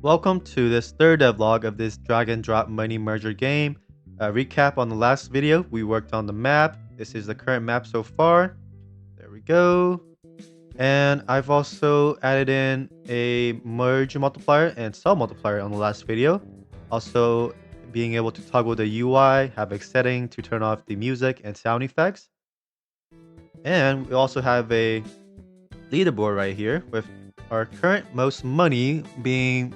Welcome to this third devlog of this drag and drop money merger game. Recap on the last video, we worked on the map. This is the current map so far. There we go. And I've also added in a merge multiplier and sell multiplier on the last video. Also being able to toggle the UI, have a setting to turn off the music and sound effects. And we also have a leaderboard right here with our current most money being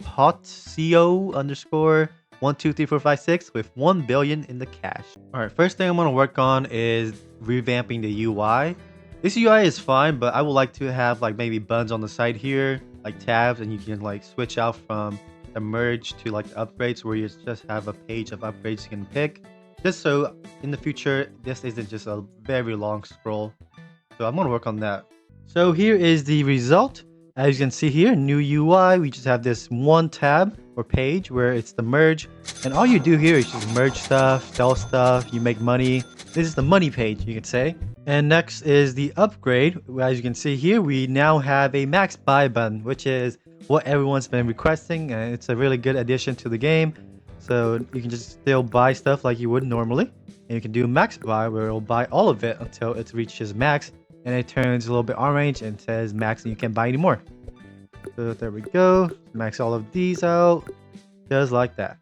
hotco underscore 123456 with 1 billion in the cash. All right, first thing I'm going to work on is revamping the UI. This UI is fine, but I would like to have like maybe buttons on the side here, like tabs, and you can like switch out from the merge to like the upgrades where you just have a page of upgrades you can pick. Just so in the future, this isn't just a very long scroll. So I'm going to work on that. So here is the result. As you can see here, new UI, we just have this one tab or page where it's the merge. And all you do here is just merge stuff, sell stuff, you make money. This is the money page, you could say. And next is the upgrade. As you can see here, we now have a max buy button, which is what everyone's been requesting. And it's a really good addition to the game. So you can just still buy stuff like you would normally. And you can do max buy where it'll buy all of it until it reaches max. And it turns a little bit orange and says max and you can't buy anymore. So there we go. Max all of these out. Just like that.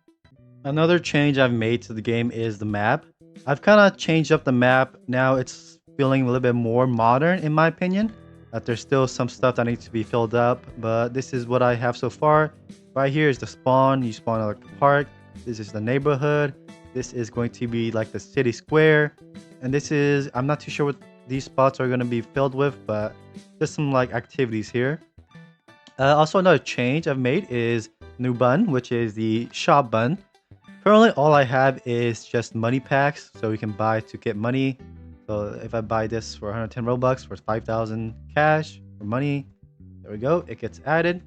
Another change I've made to the game is the map. I've kind of changed up the map. Now it's feeling a little bit more modern in my opinion. There's still some stuff that needs to be filled up, but this is what I have so far. Right here is the spawn. You spawn at like a park. This is the neighborhood. This is going to be like the city square. And this is, I'm not too sure what these spots are going to be filled with, but there's some like activities here. Also another change I've made is new button, which is the shop button. Currently all I have is just money packs, so you can buy to get money. So if I buy this for 110 Robux for 5,000 cash for money, there we go, it gets added.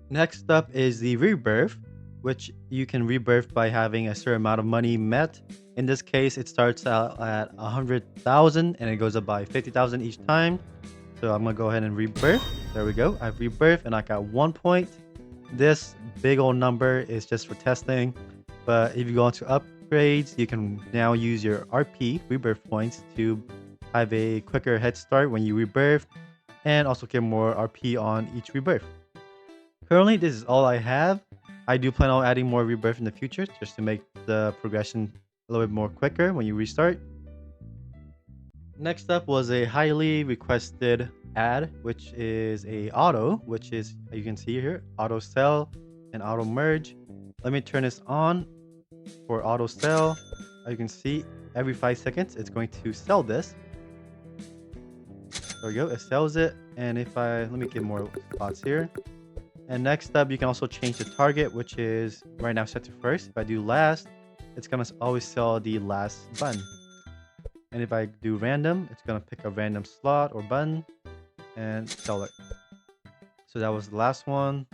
Next up is the rebirth, which you can rebirth by having a certain amount of money met. In this case, it starts out at 100,000 and it goes up by 50,000 each time. So I'm gonna go ahead and rebirth. There we go. I've rebirthed and I got 1 point. This big old number is just for testing. But if you go into upgrades, you can now use your RP rebirth points to have a quicker head start when you rebirth and also get more RP on each rebirth. Currently, this is all I have. I do plan on adding more rebirth in the future just to make the progression a little bit more quicker when you restart. Next up was a highly requested ad, which is a auto, which is, you can see here, auto sell and auto merge. Let me turn this on for auto sell. As you can see, every 5 seconds, it's going to sell this. There we go, it sells it. And if let me get more spots here. And next up, you can also change the target, which is right now set to first. If I do last, it's gonna always sell the last button. And if I do random, it's gonna pick a random slot or button and sell it. So that was the last one.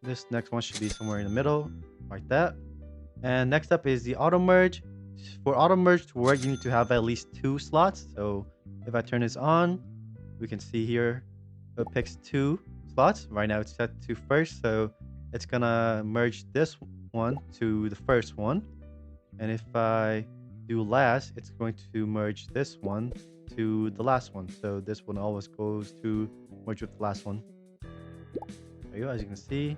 This next one should be somewhere in the middle, like that. And next up is the auto merge. For auto merge to work, you need to have at least 2 slots. So if I turn this on, we can see here it picks 2 slots. Right now it's set to first, so it's gonna merge this one to the first one. And if I do last, it's going to merge this one to the last one. So this one always goes to merge with the last one. There you go. As you can see,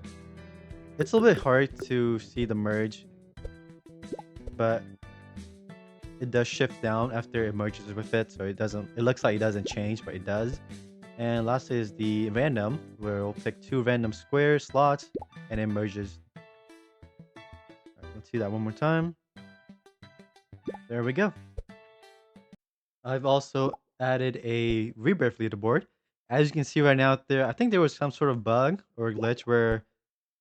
it's a little bit hard to see the merge, but it does shift down after it merges with it. So it looks like it doesn't change, but it does. And last is the random, where we'll pick 2 random square slots and it merges. Right, let's see that one more time. There we go. I've also added a rebirth leaderboard. As you can see right now there, I think there was some sort of bug or glitch where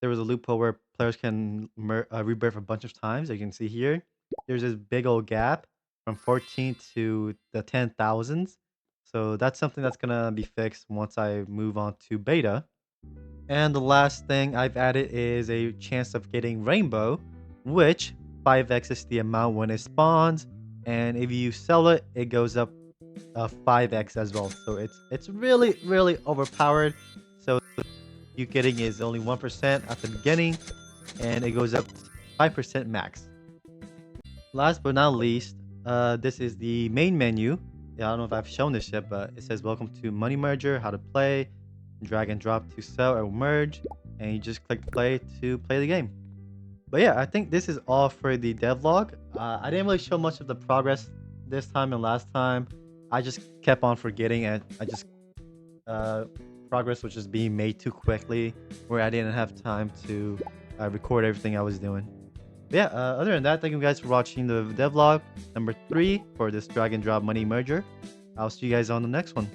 there was a loophole where players can rebirth a bunch of times. As you can see here, there's this big old gap from 14 to the 10,000s. So that's something that's gonna be fixed once I move on to beta. And the last thing I've added is a chance of getting rainbow, which 5x's the amount when it spawns, and if you sell it, it goes up 5x as well. So it's really overpowered. So you getting is only 1% at the beginning, and it goes up 5% max. Last but not least, this is the main menu. Yeah, I don't know if I've shown this yet, but it says welcome to Money Merger, how to play, drag and drop to sell or merge, and you just click play to play the game. But yeah, I think this is all for the devlog. I didn't really show much of the progress this time and last time. I just kept on forgetting, and progress was just being made too quickly, where I didn't have time to record everything I was doing. But yeah, other than that, thank you guys for watching the devlog number 3 for this drag and drop money merger. I'll see you guys on the next one.